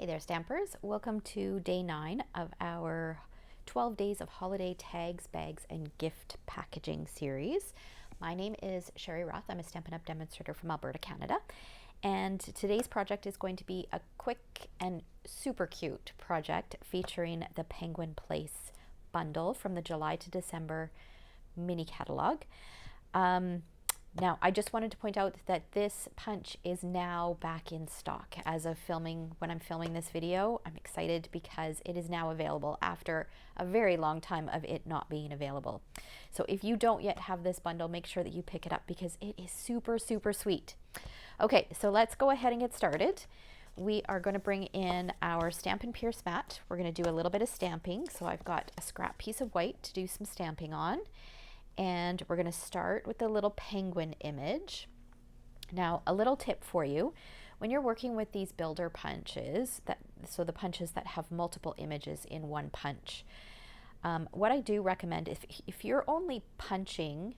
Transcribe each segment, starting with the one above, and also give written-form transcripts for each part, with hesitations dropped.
Hey there, Stampers. Welcome to day 9 of our 12 days of holiday tags, bags, and gift packaging series. My name is Sherry Roth. I'm a Stampin' Up! Demonstrator from Alberta, Canada. And today's project is going to be a quick and super cute project featuring the Penguin Place bundle from the July to December mini catalog. Now, I just wanted to point out that this punch is now back in stock as of filming. When I'm filming this video, I'm excited because it is now available after a very long time of it not being available. So if you don't yet have this bundle, make sure that you pick it up because it is super, super sweet. Okay, so let's go ahead and get started. We are going to bring in our Stampin' Pierce mat. We're going to do a little bit of stamping. So I've got a scrap piece of white to do some stamping on. And we're going to start with the little penguin image. Now, a little tip for you. When you're working with these builder punches, so the punches that have multiple images in one punch, what I do recommend, if you're only punching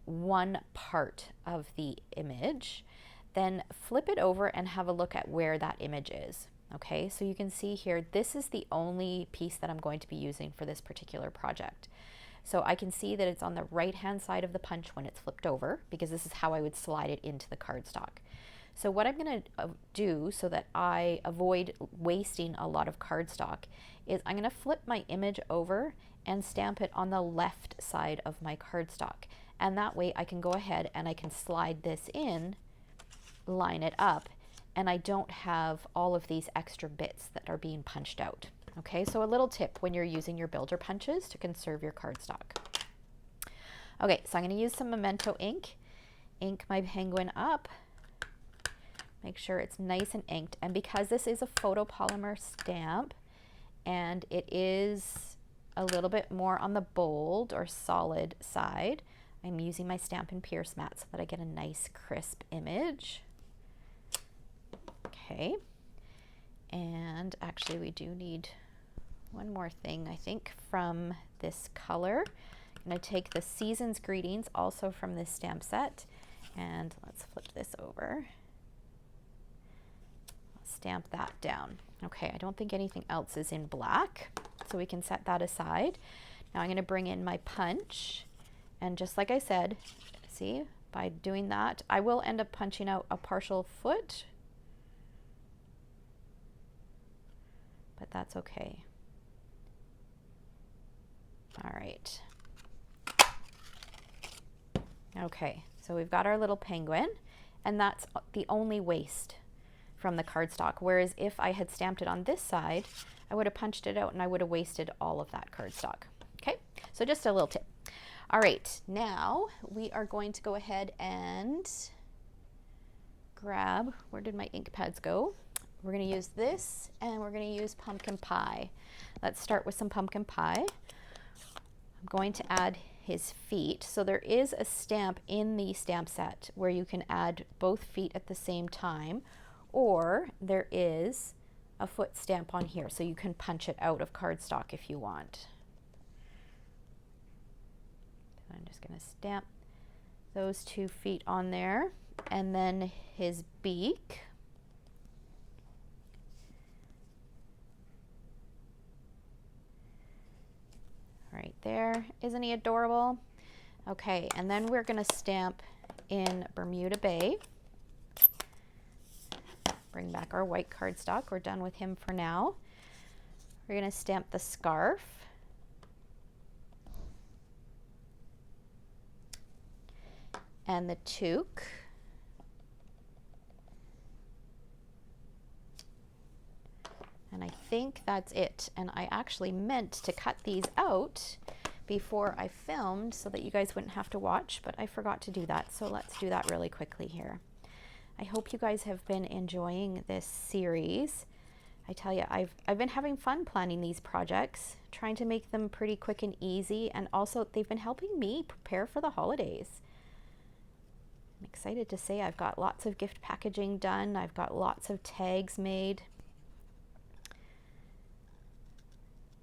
one part of the image, then flip it over and have a look at where that image is. Okay, so you can see here, this is the only piece that I'm going to be using for this particular project. So I can see that it's on the right-hand side of the punch when it's flipped over, because this is how I would slide it into the cardstock. So what I'm going to do so that I avoid wasting a lot of cardstock is I'm going to flip my image over and stamp it on the left side of my cardstock. And that way I can go ahead and I can slide this in, line it up, and I don't have all of these extra bits that are being punched out. Okay, so a little tip when you're using your builder punches to conserve your cardstock. Okay, so I'm going to use some Memento ink. Ink my penguin up. Make sure it's nice and inked. And because this is a photopolymer stamp and it is a little bit more on the bold or solid side, I'm using my Stampin' Pierce mat so that I get a nice crisp image. Okay, and actually we do need one more thing, I think, from this color. I'm going to take the Season's Greetings, also from this stamp set, and let's flip this over. Stamp that down. Okay, I don't think anything else is in black, so we can set that aside. Now I'm going to bring in my punch, and just like I said, see, by doing that, I will end up punching out a partial foot, but that's okay. All right. Okay, so we've got our little penguin, and that's the only waste from the cardstock. Whereas if I had stamped it on this side, I would have punched it out and I would have wasted all of that cardstock. Okay, so just a little tip. All right, now we are going to go ahead and grab, where did my ink pads go? We're going to use this, and we're going to use pumpkin pie. Let's start with some pumpkin pie. I'm going to add his feet. So there is a stamp in the stamp set where you can add both feet at the same time, or there is a foot stamp on here, so you can punch it out of cardstock if you want. I'm just going to stamp those 2 feet on there, and then his beak. Right there. Isn't he adorable? Okay, and then we're going to stamp in Bermuda Bay. Bring back our white cardstock. We're done with him for now. We're going to stamp the scarf. And the toque. And I think that's it. And I actually meant to cut these out before I filmed so that you guys wouldn't have to watch, but I forgot to do that. So let's do that really quickly here. I hope you guys have been enjoying this series. I tell you, I've been having fun planning these projects, trying to make them pretty quick and easy, and also they've been helping me prepare for the holidays. I'm excited to say I've got lots of gift packaging done. I've got lots of tags made.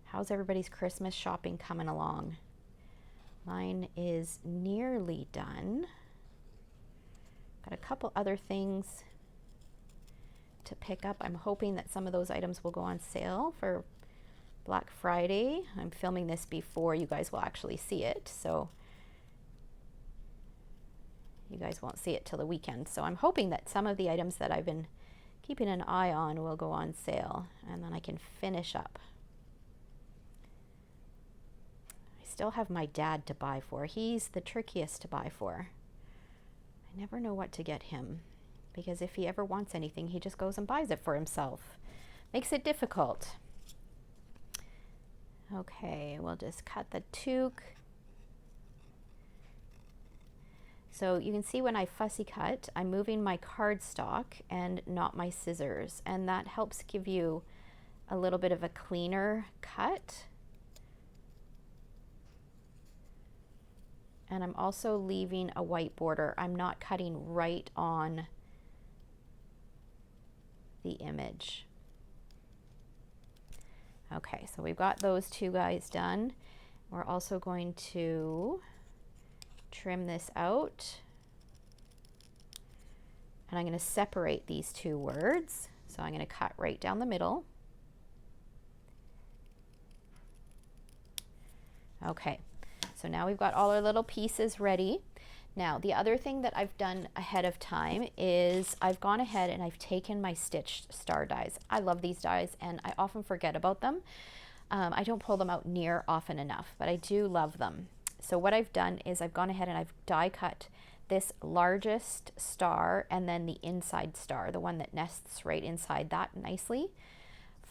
How's everybody's Christmas shopping coming along? Mine is nearly done. Got a couple other things to pick up. I'm hoping that some of those items will go on sale for Black Friday. I'm filming this before you guys will actually see it, so you guys won't see it till the weekend. So I'm hoping that some of the items that I've been keeping an eye on will go on sale, and then I can finish up. I still have my dad to buy for. He's the trickiest to buy for. I never know what to get him, because if he ever wants anything, he just goes and buys it for himself. Makes it difficult. Okay, we'll just cut the toque. So you can see when I fussy cut, I'm moving my cardstock and not my scissors, and that helps give you a little bit of a cleaner cut. And I'm also leaving a white border. I'm not cutting right on the image. Okay, so we've got those two guys done. We're also going to trim this out. And I'm going to separate these two words. So I'm going to cut right down the middle. Okay, so now we've got all our little pieces ready. Now, the other thing that I've done ahead of time is I've gone ahead and I've taken my stitched star dies. I love these dies and I often forget about them. I don't pull them out near often enough, but I do love them. So what I've done is I've gone ahead and I've die cut this largest star and then the inside star, the one that nests right inside that nicely,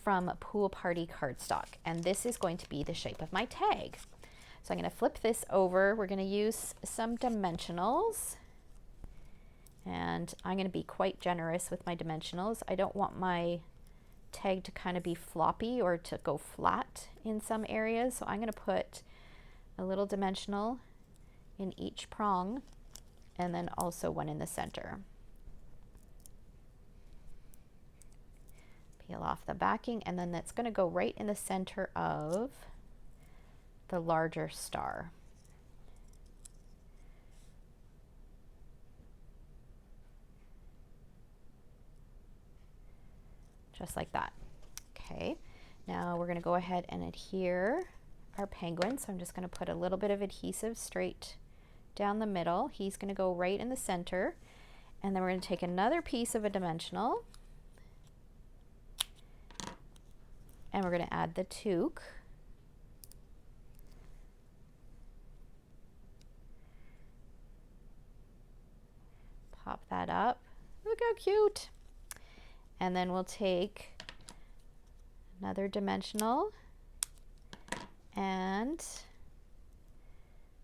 from Pool Party cardstock. And this is going to be the shape of my tag. So I'm going to flip this over. We're going to use some dimensionals, and I'm going to be quite generous with my dimensionals. I don't want my tag to kind of be floppy or to go flat in some areas, so I'm going to put a little dimensional in each prong and then also one in the center. Peel off the backing, and then that's going to go right in the center of the larger star. Just like that. Okay, now we're going to go ahead and adhere our penguin. So I'm just going to put a little bit of adhesive straight down the middle. He's going to go right in the center, and then we're going to take another piece of a dimensional and we're going to add the toque. Pop that up. Look how cute. And then we'll take another dimensional and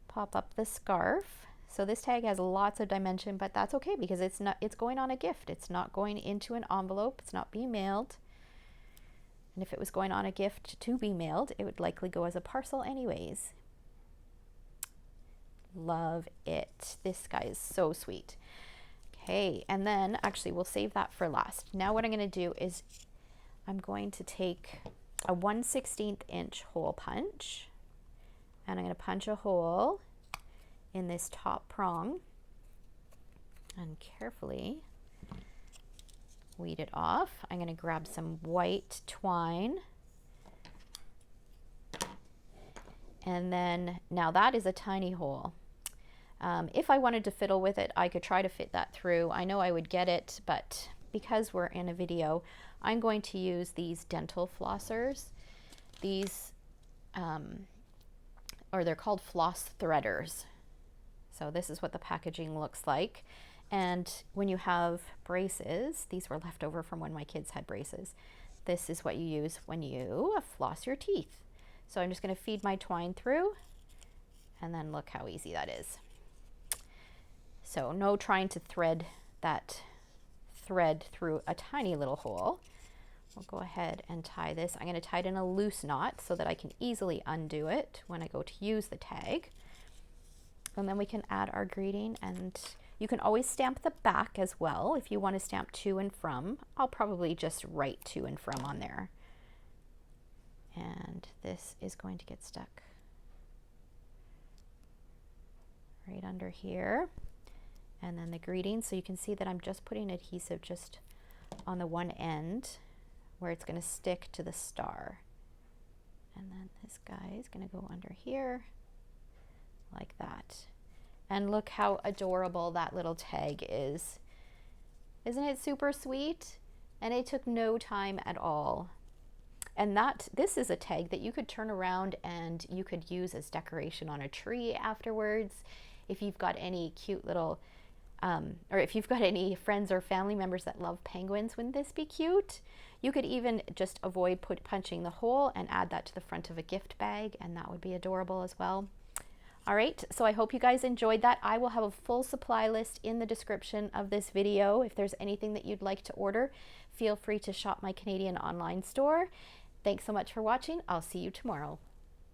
pop up the scarf. So this tag has lots of dimension, but that's okay because it's going on a gift. It's not going into an envelope. It's not being mailed. And if it was going on a gift to be mailed, it would likely go as a parcel anyways. Love it. This guy is so sweet. Okay, and then actually we'll save that for last. Now what I'm going to do is I'm going to take a 1/16 inch hole punch, and I'm going to punch a hole in this top prong and carefully weed it off. I'm going to grab some white twine, and then now that is a tiny hole. If I wanted to fiddle with it, I could try to fit that through. I know I would get it, but because we're in a video, I'm going to use these dental flossers. These, or they're called floss threaders. So this is what the packaging looks like. And when you have braces, these were left over from when my kids had braces. This is what you use when you floss your teeth. So I'm just going to feed my twine through, and then look how easy that is. So no trying to thread that thread through a tiny little hole. We'll go ahead and tie this. I'm going to tie it in a loose knot so that I can easily undo it when I go to use the tag. And then we can add our greeting, and you can always stamp the back as well if you want to stamp to and from. I'll probably just write to and from on there. And this is going to get stuck right under here. And then the greeting, so you can see that I'm just putting adhesive just on the one end where it's going to stick to the star. And then this guy is going to go under here like that. And look how adorable that little tag is. Isn't it super sweet? And it took no time at all. And this is a tag that you could turn around and you could use as decoration on a tree afterwards. If you've got any cute little, or if you've got any friends or family members that love penguins, wouldn't this be cute? You could even just avoid punching the hole and add that to the front of a gift bag, and that would be adorable as well. All right, so I hope you guys enjoyed that. I will have a full supply list in the description of this video. If there's anything that you'd like to order, feel free to shop my Canadian online store. Thanks so much for watching. I'll see you tomorrow.